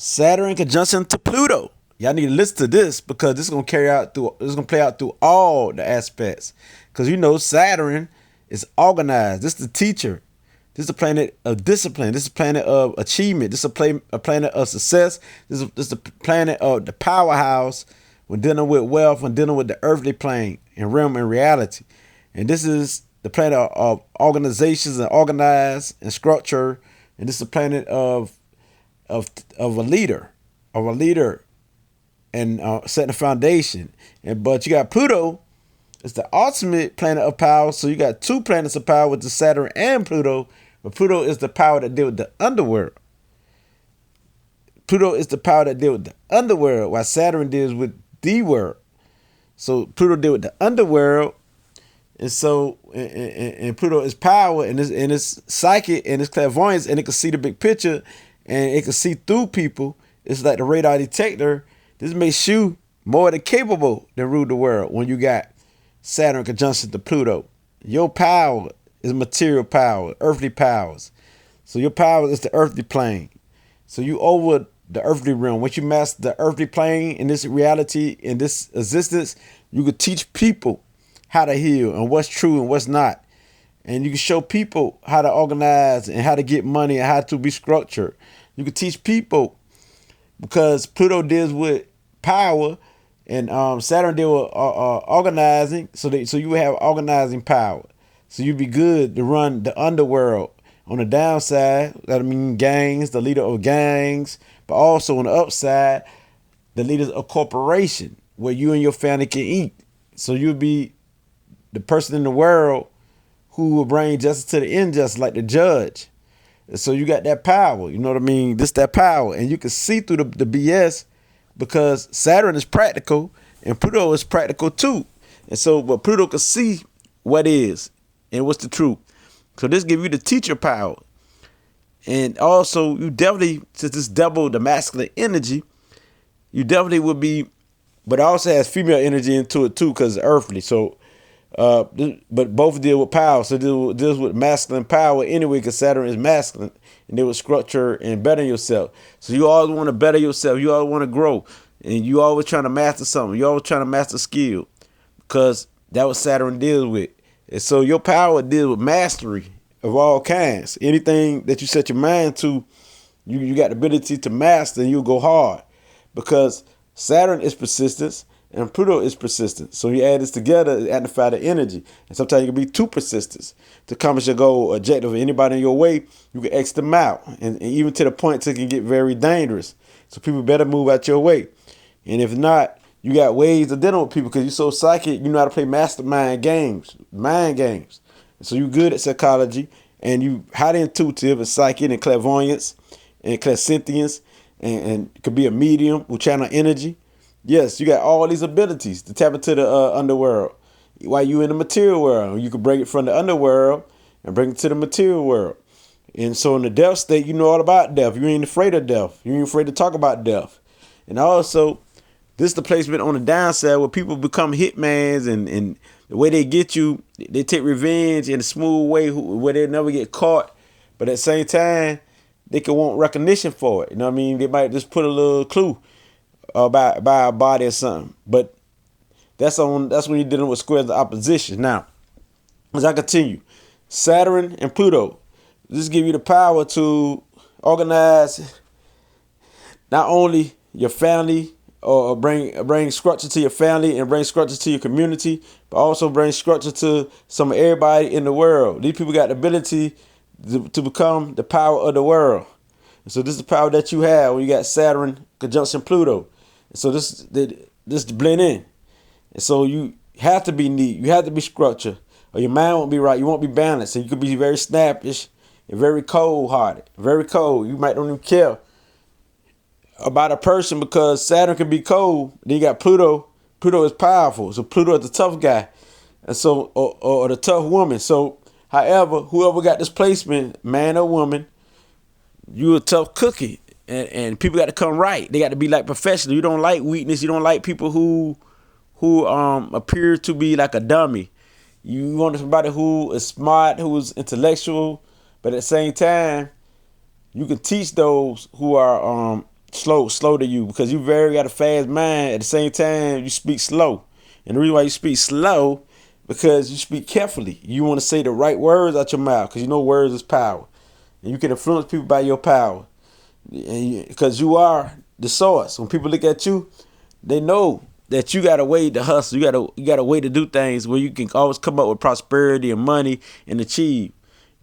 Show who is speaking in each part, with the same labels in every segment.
Speaker 1: Saturn conjunction to Pluto. Y'all need to listen to this because this is gonna play out through all the aspects. Because Saturn is organized. This is the teacher. This is the planet of discipline. This is a planet of achievement. This is a planet of success. This is the planet of the powerhouse when dealing with wealth, when dealing with the earthly plane and realm and reality. And this is the planet of organizations and organized and structure. And this is the planet of a leader, and setting a foundation. But you got Pluto. It's the ultimate planet of power. So you got two planets of power with the Saturn and Pluto. But Pluto is the power that deal with the underworld. Pluto is the power that deal with the underworld, while Saturn deals with the world. So Pluto deal with the underworld, and so and Pluto is power, and it's psychic, and it's clairvoyance, and it can see the big picture, and it can see through people. It's like the radar detector. This makes you more than capable to rule the world when you got Saturn conjunction to Pluto. Your power is material power, earthly powers. So your power is the earthly plane. So you over the earthly realm. Once you master the earthly plane in this reality, in this existence, you could teach people how to heal and what's true and what's not. And you can show people how to organize and how to get money and how to be structured. You can teach people because Pluto deals with power and Saturn deals with organizing. So you have organizing power. So you'd be good to run the underworld. On the downside, that mean gangs, the leader of gangs, but also on the upside, the leaders of corporation where you and your family can eat. So you'll be the person in the world who will bring justice to the unjust, like the judge. And so you got that power, you know what I mean? This that power, and you can see through the BS because Saturn is practical and Pluto is practical too. And so, but Pluto can see what is and what's the truth. So this give you the teacher power. And also you definitely, since this double the masculine energy, you definitely would be, but it also has female energy into it too because it's earthly. So, but both deal with power. So deals with masculine power anyway because Saturn is masculine and deal with structure and better yourself. So you always want to better yourself. You always want to grow. And you always trying to master something. You always trying to master skill because that's what Saturn deals with. And so your power deals with mastery of all kinds. Anything that you set your mind to, you got the ability to master and you'll go hard. Because Saturn is persistence and Pluto is persistence. So you add this together, it amplify the energy. And sometimes you can be too persistent to accomplish your goal or objective. Anybody in your way, you can X them out. And even to the point it can get very dangerous. So people better move out your way. And if not, you got ways of dealing with people because you're so psychic, you know how to play mastermind games, mind games. So you're good at psychology and you highly intuitive and psychic and clairvoyance and clairsentience and could be a medium who channel energy. Yes, you got all these abilities to tap into the underworld. While you in the material world, you can bring it from the underworld and bring it to the material world. And so in the death state, you know all about death. You ain't afraid of death. You ain't afraid to talk about death. And also, this is the placement on the downside where people become hitmans and the way they get you, they take revenge in a smooth way where they never get caught. But at the same time, they can want recognition for it. You know what I mean? They might just put a little clue by a body or something. But that's when you're dealing with squares of opposition. Now, as I continue, Saturn and Pluto, this give you the power to organize not only your family, or bring structure to your family and bring structure to your community, but also bring structure to some of everybody in the world. These people got the ability to become the power of the world. And so this is the power that you have when you got Saturn conjunction Pluto. And so this blend in. And so you have to be neat. You have to be structured, or your mind won't be right. You won't be balanced, and you could be very snappish and very cold-hearted. Very cold. You might don't even care about a person because Saturn can be cold. Then you got Pluto. Pluto is powerful. So Pluto is the tough guy. And so, or the tough woman. So, however, whoever got this placement, man or woman, you a tough cookie. And people got to come right. They got to be like professional. You don't like weakness. You don't like people who appear to be like a dummy. You want somebody who is smart, who is intellectual, but at the same time, you can teach those who are slow to you because you very got a fast mind. At the same time, you speak slow. And the reason why you speak slow, because you speak carefully. You want to say the right words out your mouth because you know words is power. And you can influence people by your power. Because you are the source. When people look at you, they know that you got a way to hustle. You got a way to do things where you can always come up with prosperity and money and achieve.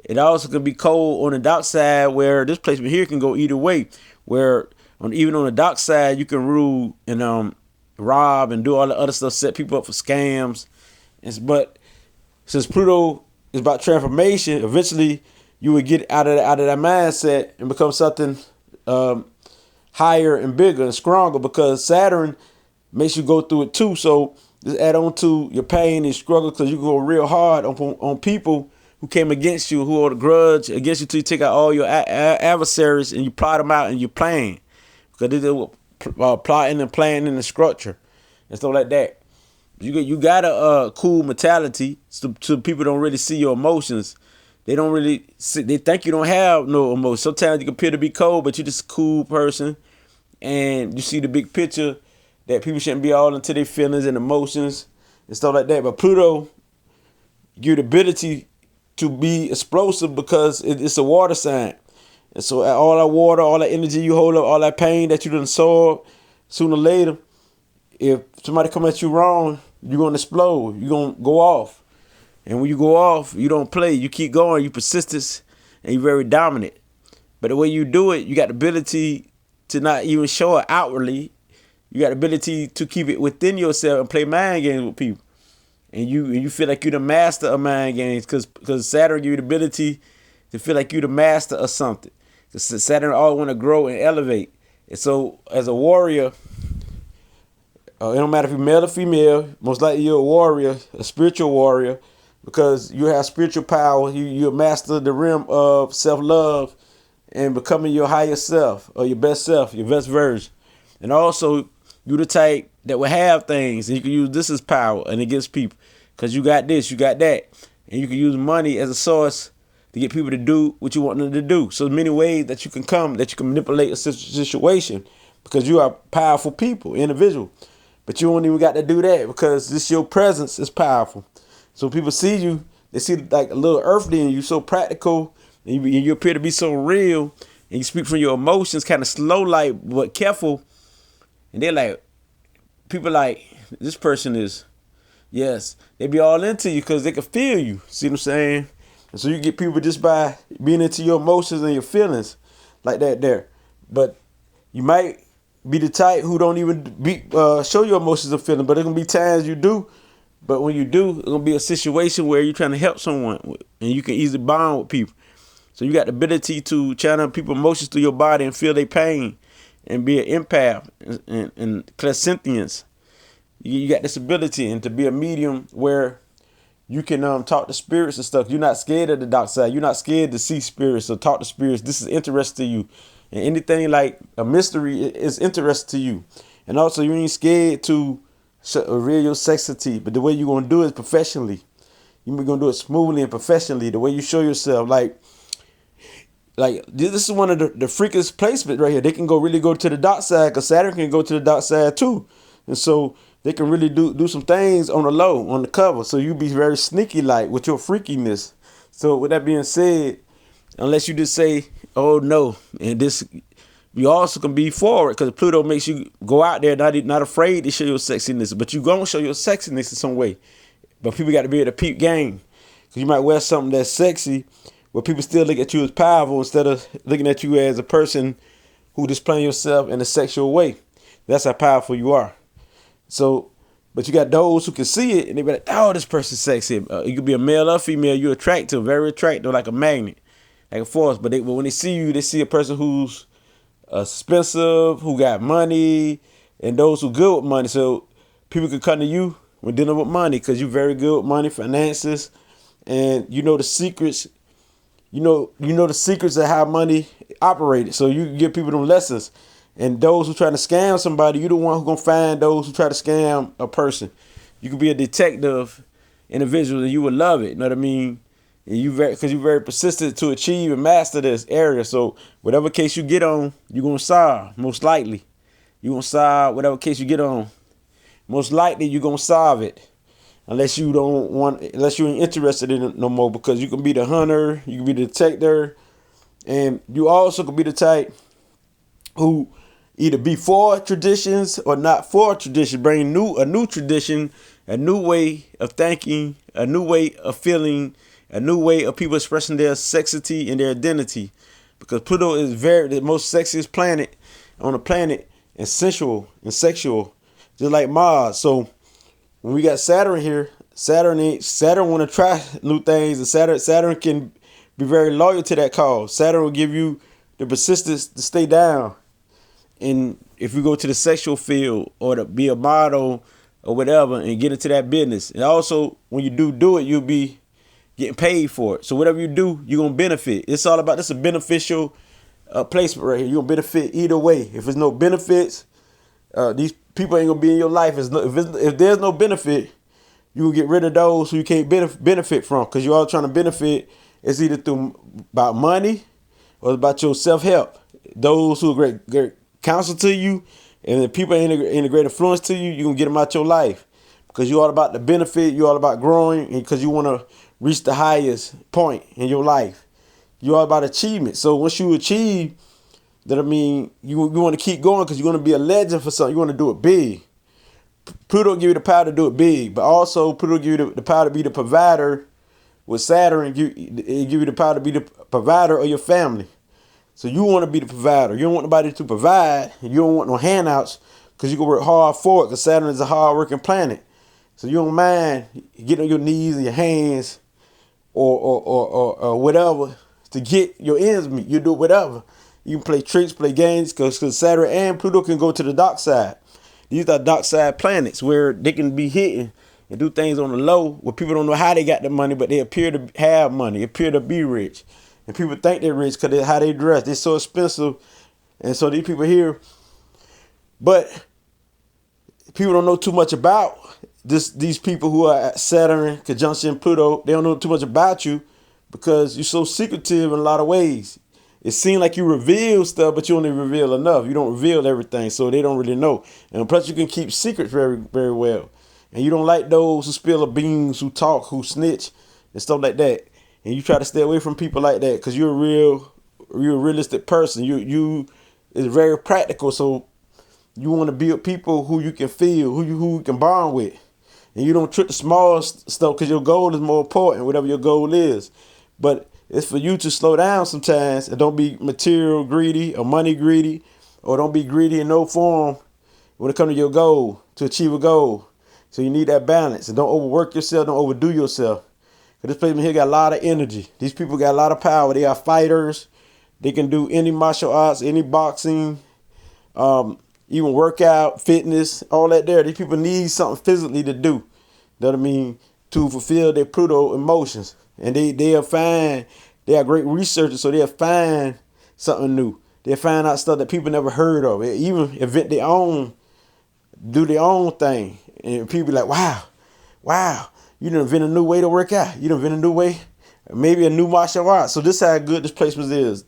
Speaker 1: It also can be cold on the dark side where this placement here can go either way. Where even on the dark side, you can rule and rob and do all the other stuff, set people up for scams. But since Pluto is about transformation, eventually you would get out of that mindset and become something higher and bigger and stronger, because Saturn makes you go through it too. So just add on to your pain and struggle, because you go real hard on people who came against you, who hold a grudge against you, till you take out all your adversaries and you plot them out and you plan, because they're plotting and planning and structure and stuff like that. You got a cool mentality, so people don't really see your emotions. They don't really see, they think you don't have no emotion. Sometimes you can appear to be cold, but you're just a cool person, and you see the big picture that people shouldn't be all into their feelings and emotions and stuff like that. But Pluto give you the ability to be explosive because it's a water sign. And so all that water, all that energy you hold up, all that pain that you done absorb, sooner or later, if somebody come at you wrong, you're going to explode. You're going to go off. And when you go off, you don't play. You keep going. You persistent, and you're very dominant. But the way you do it, you got the ability to not even show it outwardly. You got the ability to keep it within yourself and play mind games with people. And you feel like you're the master of mind games, because Saturn give you the ability to feel like you're the master of something. Because Saturn always want to grow and elevate. And so as a warrior, it don't matter if you're male or female, most likely you're a warrior, a spiritual warrior, because you have spiritual power. You're master the realm of self-love and becoming your higher self, or your best self, your best version. And also, you're the type that will have things, and you can use this as power and against people, because you got this, you got that. And you can use money as a source to get people to do what you want them to do. So many ways that you can manipulate a situation, because you are powerful people, individual. But you don't even got to do that, because just your presence is powerful. So people see you, they see like a little earthly in you, so practical, and you appear to be so real, and you speak from your emotions, kind of slow like, but careful. And they're like, people like, this person is, yes, they be all into you because they can feel you. See what I'm saying? And so you get people just by being into your emotions and your feelings like that there. But you might be the type who don't even show your emotions or feelings, but there's going to be times you do. But when you do, it's going to be a situation where you're trying to help someone, and you can easily bond with people. So you got the ability to channel people's emotions through your body and feel their pain and be an empath and clairsentience. You got this ability, and to be a medium where you can talk to spirits and stuff. You're not scared of the dark side. You're not scared to see spirits or talk to spirits. This is interesting to you. And anything like a mystery is interesting to you. And also, you ain't scared to reveal your sexuality, but the way you're going to do it is professionally. You're going to do it smoothly and professionally, the way you show yourself. Like this is one of the freakiest placements right here. They can really go to the dark side, because Saturn can go to the dark side too. And so they can really do some things on the low, on the cover. So you be very sneaky like with your freakiness. So with that being said, unless you just say, oh no, and this, you also can be forward, because Pluto makes you go out there not afraid to show your sexiness, but you gonna show your sexiness in some way. But people got to be able to peep game, because you might wear something that's sexy, where people still look at you as powerful instead of looking at you as a person who displaying yourself in a sexual way. That's how powerful you are. So, but you got those who can see it, and they be like, oh, this person's sexy. You could be a male or female. You're attractive, very attractive, like a magnet, like a force. But when they see you, they see a person who's expensive, who got money, and those who good with money. So people can come to you when dealing with money, because you're very good with money, finances, and you know the secrets. You know the secrets of how money operates. So you can give people them lessons. And those who trying to scam somebody, you the one who gonna find those who try to scam a person. You could be a detective individual, and you would love it. You know what I mean? And because you're very persistent to achieve and master this area. So whatever case you get on, you're gonna solve, most likely. You're gonna solve whatever case you get on. Most likely you're gonna solve it. Unless you ain't interested in it no more, because you can be the hunter, you can be the detector, and you also can be the type who either be for traditions or not for tradition. Bring a new tradition, a new way of thinking, a new way of feeling, a new way of people expressing their sexity and their identity. Because Pluto is the most sexiest planet on the planet, and sensual and sexual, just like Mars. So when we got Saturn here, Saturn want to try new things, and Saturn can be very loyal to that cause. Saturn will give you the persistence to stay down. And if you go to the sexual field or to be a model or whatever and get into that business, and also when you do it, you'll be getting paid for it. So whatever you do, you're gonna benefit. It's all about this, a beneficial placement right here. You're gonna benefit either way. If there's no benefits, these people ain't gonna be in your life. If there's no benefit, you will get rid of those who you can't benefit from, because you're all trying to benefit. It's either about money or about your self-help. Those who are great counsel to you, and the people ain't a great influence to you, you're gonna get them out your life, because you're all about the benefit. You're all about growing, because you want to reach the highest point in your life. You're all about achievement. So once you achieve that, you want to keep going, because you want to be a legend for something. You want to do it big. Pluto give you the power to do it big, but also Pluto give you the power to be the provider. With Saturn, it give you the power to be the provider of your family. So you want to be the provider. You don't want nobody to provide. You don't want no handouts, because you can work hard for it, because Saturn is a hard-working planet. So you don't mind getting on your knees and your hands or whatever to get your ends meet. You do whatever. You can play tricks, play games, because Saturn and Pluto can go to the dark side. These are dark side planets where they can be hidden and do things on the low, where people don't know how they got the money, but they appear to have money, appear to be rich. And people think they're rich because of how they dress. They're so expensive. And so these people here, but people don't know too much about these people who are at Saturn conjunction Pluto. They don't know too much about you, because you're so secretive in a lot of ways. It seems like you reveal stuff, but you only reveal enough. You don't reveal everything, so they don't really know. And plus, you can keep secrets very, very well. And you don't like those who spill the beans, who talk, who snitch, and stuff like that. And you try to stay away from people like that, because you're a realistic person. You is very practical. So you want to build people who you can feel, who you can bond with. And you don't trick the small stuff, because your goal is more important, whatever your goal is. But it's for you to slow down sometimes, and don't be material greedy or money greedy, or don't be greedy in no form when it comes to your goal, to achieve a goal. So you need that balance, and don't overwork yourself, don't overdo yourself. Because this placement here got a lot of energy. These people got a lot of power. They are fighters. They can do any martial arts, any boxing, even workout, fitness, all that there. These people need something physically to do. You know what I mean? To fulfill their Pluto emotions. And they'll find, they are great researchers, so they'll find something new. They'll find out stuff that people never heard of. They even invent their own, do their own thing. And people be like, wow, you done invent a new way to work out. You done invent a new way, maybe a new martial art. So this is how good this placement is.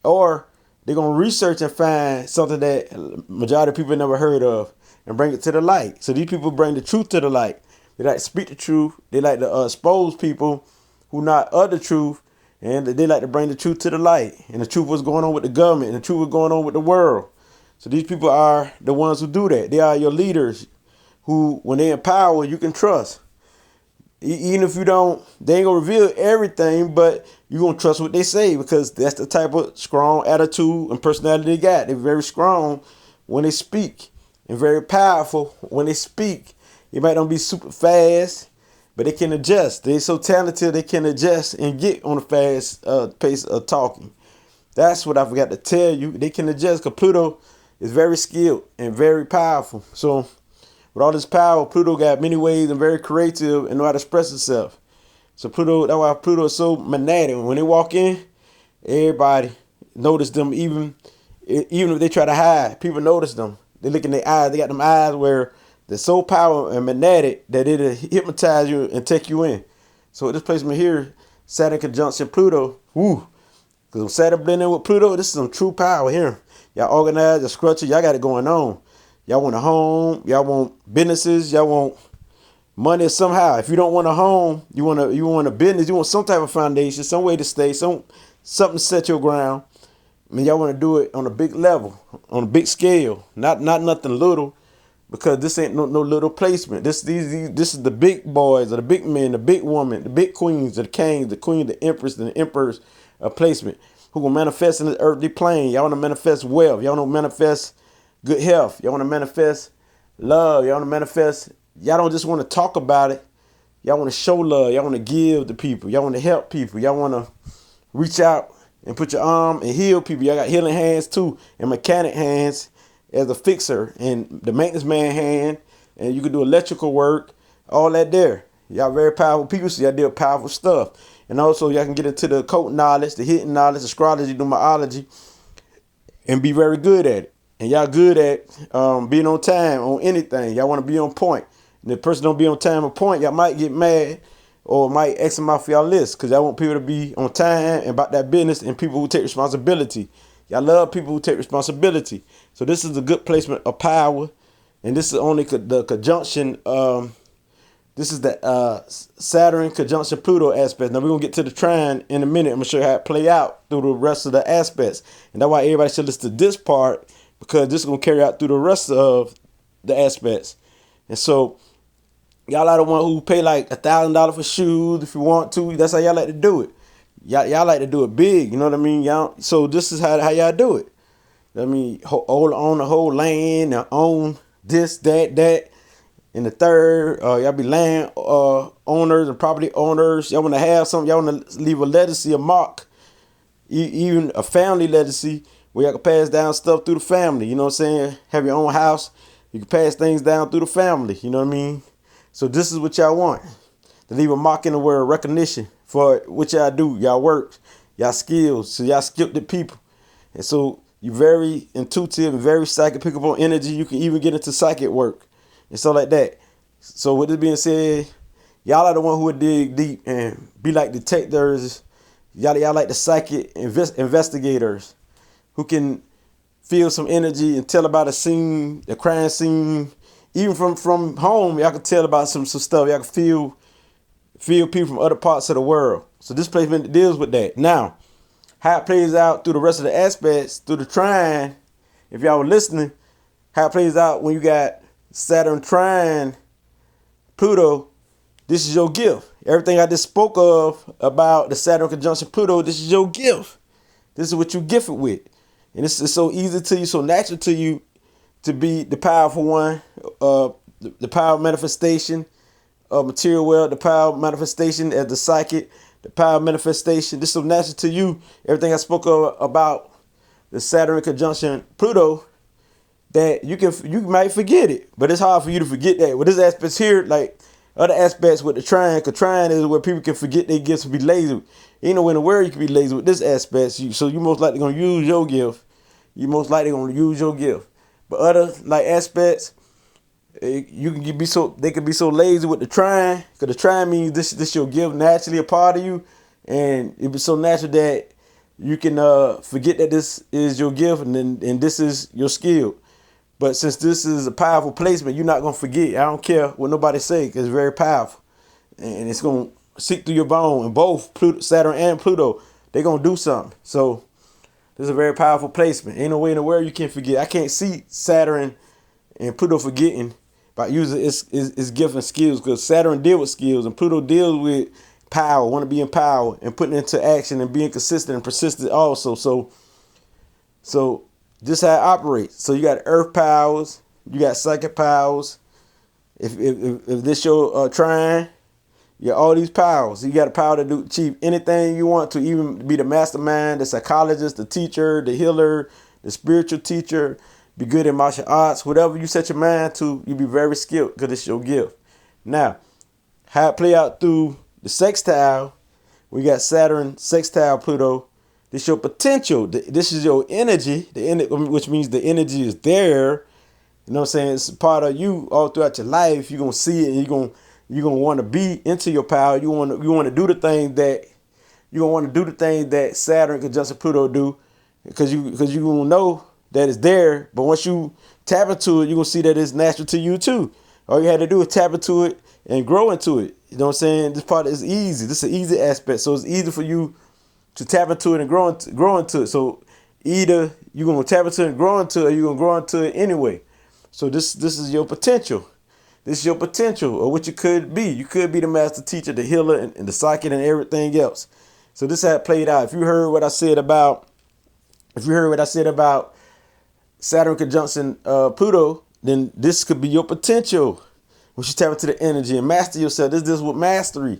Speaker 1: Or they're going to research and find something that majority of people never heard of and bring it to the light. So these people bring the truth to the light. They like to speak the truth. They like to expose people who not of the truth, and they like to bring the truth to the light. And the truth what's going on with the government, and the truth what's going on with the world. So these people are the ones who do that. They are your leaders who, when they in power, you can trust. Even if you don't, they ain't gonna reveal everything, but you gonna trust what they say, because that's the type of strong attitude and personality they got. They're very strong when they speak, and very powerful when they speak. They might not be super fast, but they can adjust. They're so talented, they can adjust and get on a fast pace of talking. That's what I forgot to tell you. They can adjust, because Pluto is very skilled and very powerful. So with all this power, Pluto got many ways and very creative and know how to express itself. So Pluto, that's why Pluto is so magnetic. When they walk in, everybody notice them, even if they try to hide. People notice them. They look in their eyes. They got them eyes where they're so powerful and magnetic that it'll hypnotize you and take you in. So this placement here, Saturn conjunction Pluto. Woo. Because when Saturn blend in with Pluto, this is some true power here. Y'all organized, y'all structured, y'all got it going on. Y'all want a home, y'all want businesses, y'all want money somehow. If you don't want a home, you want a business, you want some type of foundation, some way to stay, something to set your ground. I mean, y'all want to do it on a big level, on a big scale, not nothing little, because this ain't no little placement. This is the big boys, or the big men, the big woman, the big queens, the kings, the queen, the empress, and the emperor's placement, who will manifest in this earthly plane. Y'all want to manifest wealth. Y'all want to manifest good health. Y'all want to manifest love. Y'all want to manifest. Y'all don't just want to talk about it. Y'all want to show love. Y'all want to give to people. Y'all want to help people. Y'all want to reach out and put your arm and heal people. Y'all got healing hands too, and mechanic hands as a fixer, and the maintenance man hand, and you can do electrical work, all that there. Y'all very powerful people, so y'all deal powerful stuff. And also y'all can get into the occult knowledge, the hidden knowledge, astrology, numerology, and be very good at it. And y'all good at being on time on anything. Y'all want to be on point. And if the person don't be on time or point, y'all might get mad or might X them off y'all list, because y'all want people to be on time and about that business, and people who take responsibility. Y'all love people who take responsibility. So this is a good placement of power. And this is only the conjunction. This is the Saturn conjunction Pluto aspect. Now we're going to get to the trine in a minute. I'm going to show you how it play out through the rest of the aspects. And that's why everybody should listen to this part, because this is going to carry out through the rest of the aspects. And so y'all are the one who pay like $1,000 for shoes if you want to. That's how y'all like to do it. Y'all like to do it big, you know what I mean? Y'all. So this is how y'all do it. I mean, own the whole land, own this, that, and the third. Y'all be land owners and property owners. Y'all want to have something. Y'all want to leave a legacy, a mark, even a family legacy, where y'all can pass down stuff through the family. You know what I'm saying? Have your own house. You can pass things down through the family. You know what I mean? So this is what y'all want. To leave a mark in the world, recognition for what y'all do, y'all work, y'all skills. So y'all skilled the people. And so you're very intuitive and very psychic, pick up on energy. You can even get into psychic work and stuff like that. So with this being said, y'all are the one who would dig deep and be like detectives. Y'all like the psychic investigators who can feel some energy and tell about a scene, a crime scene. Even from home, y'all can tell about some stuff. Y'all can feel people from other parts of the world. So this placement deals with that. Now, how it plays out through the rest of the aspects, through the trine, if y'all were listening, how it plays out when you got Saturn trine Pluto, this is your gift. Everything I just spoke of about the Saturn conjunction Pluto, this is your gift. This is what you gifted with. And it's so easy to you, so natural to you to be the powerful one, the power of manifestation, material world, the power of manifestation as the psychic, the power of manifestation. This is so natural to you. Everything I spoke of about the Saturn conjunction Pluto, that you might forget it, but it's hard for you to forget that. With this aspects here, like other aspects with the trine, because trine is where people can forget their gifts and be lazy. Ain't no way in the world you can be lazy with this aspect. So you most likely gonna use your gift. You most likely gonna use your gift. But other like aspects, you can be so they can be so lazy with the trine, because the trine means this your gift naturally a part of you, and it be so natural that you can forget that this is your gift and this is your skill. But since this is a powerful placement, you're not gonna forget. I don't care what nobody say, because it's very powerful, and it's gonna seep through your bone. And both Pluto, Saturn and Pluto, they're gonna do something. So this is a very powerful placement. Ain't no way in the world you can forget. I can't see Saturn and Pluto forgetting by using its gift and skills, because Saturn deals with skills and Pluto deals with power, want to be in power and putting it into action and being consistent and persistent also. So this is how it operates. So you got earth powers, you got psychic powers. If this your trine, you got all these powers. You got the power to achieve anything you want to, even be the mastermind, the psychologist, the teacher, the healer, the spiritual teacher, be good in martial arts, whatever you set your mind to, you be very skilled, because it's your gift. Now, how it play out through the sextile, we got Saturn, sextile Pluto. This your potential. This is your energy, which means the energy is there. You know what I'm saying? It's part of you all throughout your life. You're gonna see it, and you're gonna want to be into your power. You want to do the thing that you're gonna want to do the things that Saturn conjunction Pluto do, because you gonna know that it's there. But once you tap into it, you're gonna see that it's natural to you too. All you had to do is tap into it and grow into it. You know what I'm saying? This part is easy. This is an easy aspect. So it's easy for you to tap into it and grow into it. So either you're gonna tap into it and grow into it, or you're gonna grow into it anyway. So this is your potential. This is your potential, or what you could be. You could be the master teacher, the healer, and the psychic, and everything else. So this is how it played out. If you heard what I said about Saturn conjunction Pluto, then this could be your potential. When you tap into the energy and master yourself, this is what mastery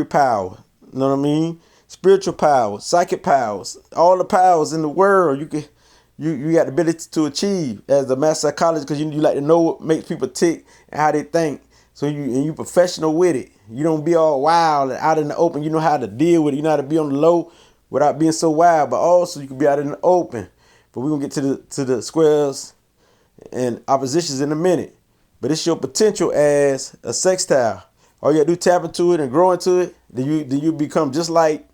Speaker 1: power. You know what I mean? Spiritual power, psychic powers, all the powers in the world. You got the ability to achieve as a master psychologist, because you like to know what makes people tick and how they think. So you professional with it. You don't be all wild and out in the open. You know how to deal with it. You know how to be on the low without being so wild, but also you can be out in the open. But we're gonna get to the squares and oppositions in a minute. But it's your potential as a sextile. All you gotta do is tap into it and grow into it. Then you become just like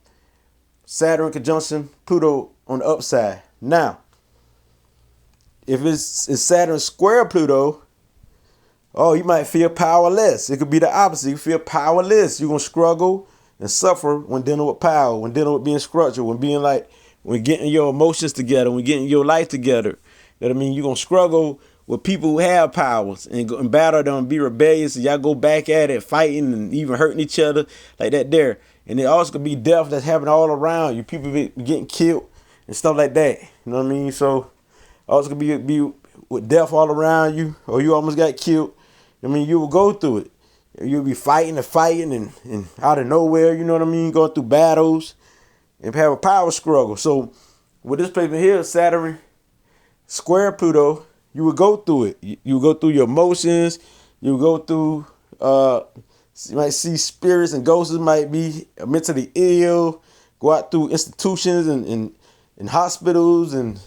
Speaker 1: Saturn conjunction Pluto on the upside. Now, if it's Saturn square Pluto, oh, you might feel powerless. It could be the opposite. You feel powerless. You're gonna struggle and suffer when dealing with power, when dealing with being structured, when getting your emotions together, when getting your life together. You know what I mean? You're gonna struggle with people who have powers and go and battle them and be rebellious, and y'all go back at it, fighting and even hurting each other like that there. And it also could be death that's happening all around you. People be getting killed and stuff like that. You know what I mean? So also could be with death all around you, or you almost got killed. I mean, you will go through it. You'll be fighting and out of nowhere, you know what I mean? Going through battles and have a power struggle. So with this placement here, Saturn square Pluto, you would go through it. You go through your emotions. You go through, you might see spirits and ghosts, might be mentally ill, go out through institutions and hospitals and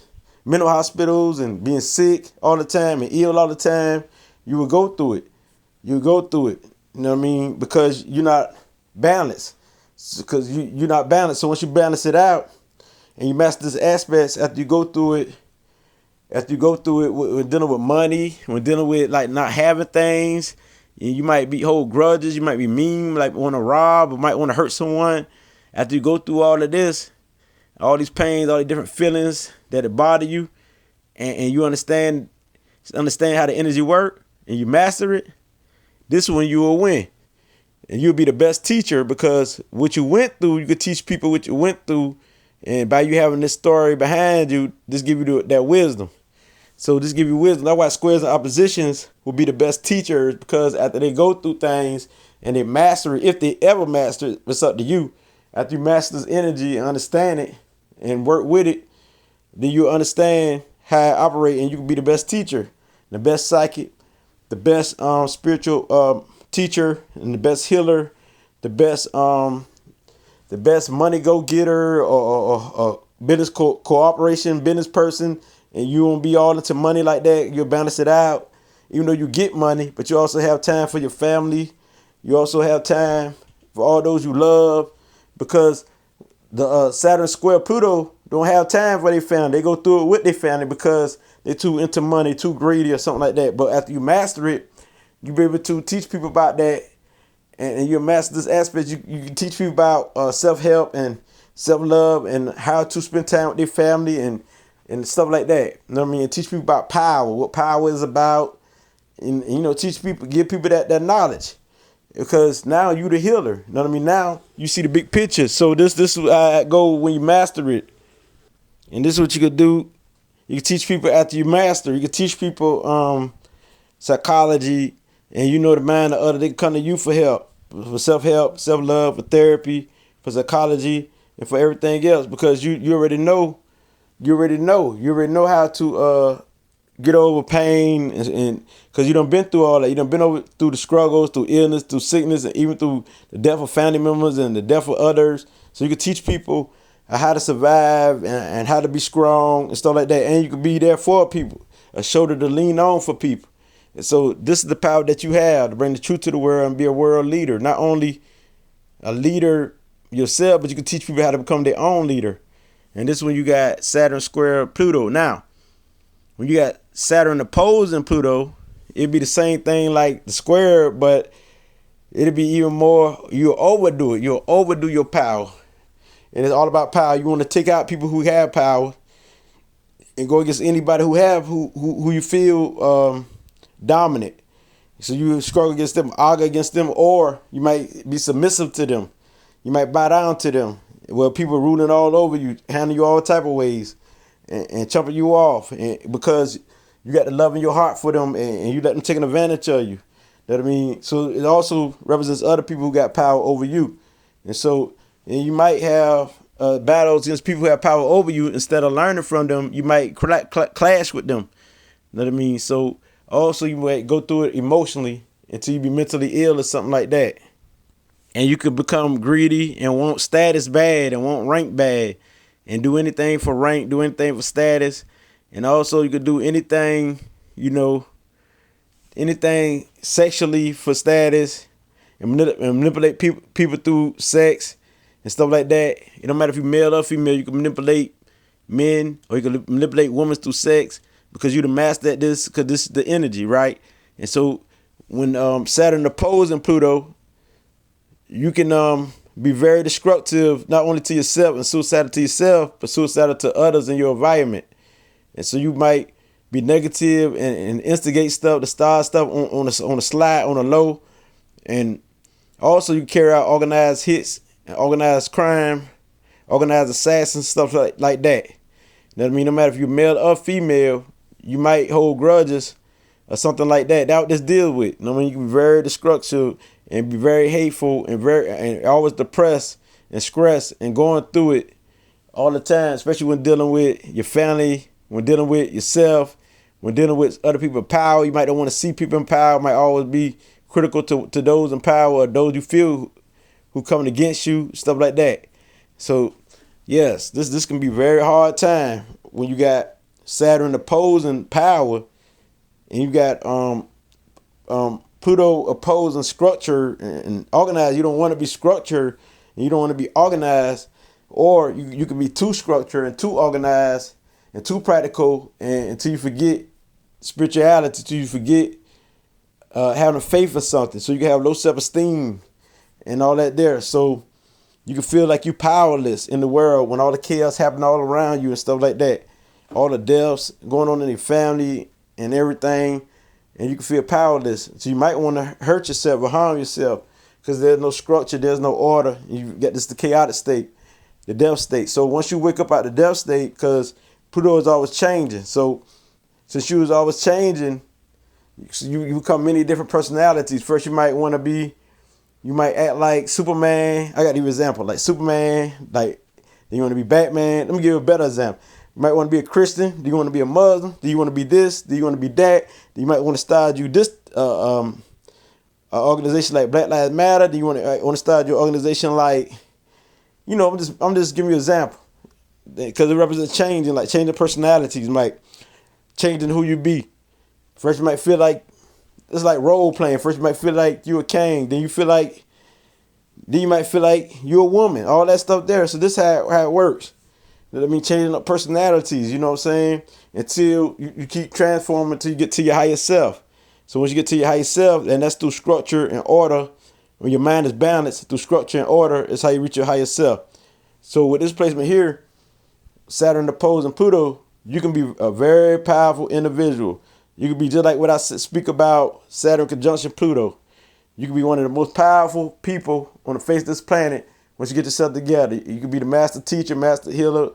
Speaker 1: mental hospitals and being sick all the time and ill all the time. You will go through it. You go through it. You know what I mean? Because you're not balanced. Because you're not balanced. So once you balance it out and you master this aspects, after you go through it, when dealing with money, when dealing with like not having things, you might hold grudges, you might be mean, like want to rob, or might want to hurt someone. After you go through all of this, all these pains, all the different feelings that it bother you, and you understand how the energy work, and you master it, this is when you will win. And you'll be the best teacher, because what you went through, you could teach people what you went through. And by you having this story behind you, this give you that wisdom. So this give you wisdom. That's why squares and oppositions will be the best teachers, because after they go through things and they master it, if they ever master it, it's up to you. After you master this energy and understand it and work with it, then you understand how it operates, and you can be the best teacher, the best psychic, the best spiritual teacher, and the best healer, the best money go getter, or business cooperation business person. And you won't be all into money like that. You'll balance it out. Even though you get money, but you also have time for your family. You also have time for all those you love, because the Saturn square Pluto don't have time for their family. They go through it with their family because they're too into money, too greedy or something like that. But after you master it, you'll be able to teach people about that. And you master this aspect. You can teach people about self-help and self-love and how to spend time with their family and stuff like that. You know what I mean? And teach people about power, what power is about, and teach people, give people that knowledge, because now you the healer. You know what I mean? Now you see the big picture. So this is how it go when you master it, and this is what you could do. You can teach people after you master. You can teach people psychology, and the mind of other. They can come to you for help, for self-help, self-love, for therapy, for psychology, and for everything else, because you already know. You already know how to get over pain, and because you done been through all that. You done been through the struggles, through illness, through sickness, and even through the death of family members and the death of others. So you can teach people how to survive and how to be strong and stuff like that. And you can be there for people, a shoulder to lean on for people. And so this is the power that you have to bring the truth to the world and be a world leader. Not only a leader yourself, but you can teach people how to become their own leader. And this is when you got Saturn square Pluto. Now, when you got Saturn opposing Pluto, it'd be the same thing like the square, but it'd be even more, you'll overdo it. You'll overdo your power. And it's all about power. You want to take out people who have power and go against anybody who you feel dominant. So you struggle against them, argue against them, or you might be submissive to them. You might bow down to them. Well, people ruling all over you, handling you all type of ways, and chumping you off, and because you got the love in your heart for them, and you let them take advantage of you. You know what I mean? So it also represents other people who got power over you, and so you might have battles against people who have power over you. Instead of learning from them, you might clash with them. You know what I mean? So also you might go through it emotionally until you be mentally ill or something like that. And you could become greedy and want status bad and want rank bad and do anything for rank, do anything for status. And also you could do anything, anything sexually for status and manipulate people through sex and stuff like that. It don't matter if you're male or female, you can manipulate men or you can manipulate women through sex because you're the master at this, because this is the energy, right? And so when Saturn opposing Pluto, you can be very destructive, not only to yourself and suicidal to yourself, but suicidal to others in your environment. And so you might be negative and instigate stuff, to start stuff on the slide, on the low. And also you carry out organized hits, organized crime, organized assassins, stuff like that. You know what I mean? No matter if you're male or female, you might hold grudges or something like that. That's what this deals with. You know what I mean? You can be very destructive and be very hateful and always depressed and stressed and going through it all the time, especially when dealing with your family, when dealing with yourself, when dealing with other people in power. You might don't want to see people in power. Might always be critical to those in power or those you feel who coming against you, stuff like that. So yes, this can be a very hard time when you got Saturn opposing power and you got Pluto opposing structure and organized. You don't want to be structured and you don't want to be organized, or you can be too structured and too organized and too practical, and until you forget spirituality, until you forget having faith in something. So you can have low self-esteem and all that there. So you can feel like you're powerless in the world when all the chaos happening all around you and stuff like that. All the deaths going on in your family and everything. And you can feel powerless. So you might want to hurt yourself or harm yourself because there's no structure, there's no order. You get the chaotic state, the death state. So once you wake up out the death state, because Pluto is always changing. So since you was always changing, you become many different personalities. First, you might act like Superman. I got to give you an example, like Superman, like you want to be Batman. Let me give you a better example. You might want to be a Christian. Do you want to be a Muslim? Do you want to be this? Do you want to be that? Do you might want to start this organization like Black Lives Matter? Do you want to start your organization like, I'm just giving you an example because it represents changing, like changing personalities, like changing who you be. First, you might feel like it's like role playing. First, you might feel like you're a king. Then you might feel like you're a woman. All that stuff there. So this is how it works. You know what I mean? Changing up personalities, you know what I'm saying? Until you keep transforming until you get to your higher self. So once you get to your higher self, and that's through structure and order, when your mind is balanced through structure and order, is how you reach your higher self. So with this placement here, Saturn opposing Pluto, you can be a very powerful individual. You can be just like what I speak about Saturn conjunction Pluto. You can be one of the most powerful people on the face of this planet once you get yourself together. You can be the master teacher, master healer,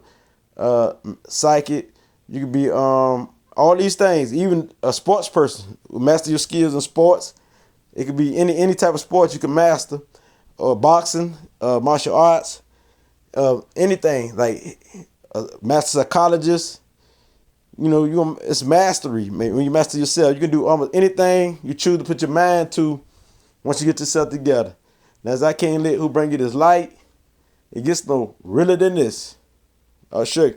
Speaker 1: psychic. You can be all these things. Even a sports person, master your skills in sports. It could be any type of sports you can master, or boxing, martial arts, anything like master psychologist. It's mastery. When you master yourself, you can do almost anything you choose to put your mind to once you get yourself together. Now, as I can't let who bring you this light, it gets no realer than this. I'll show you.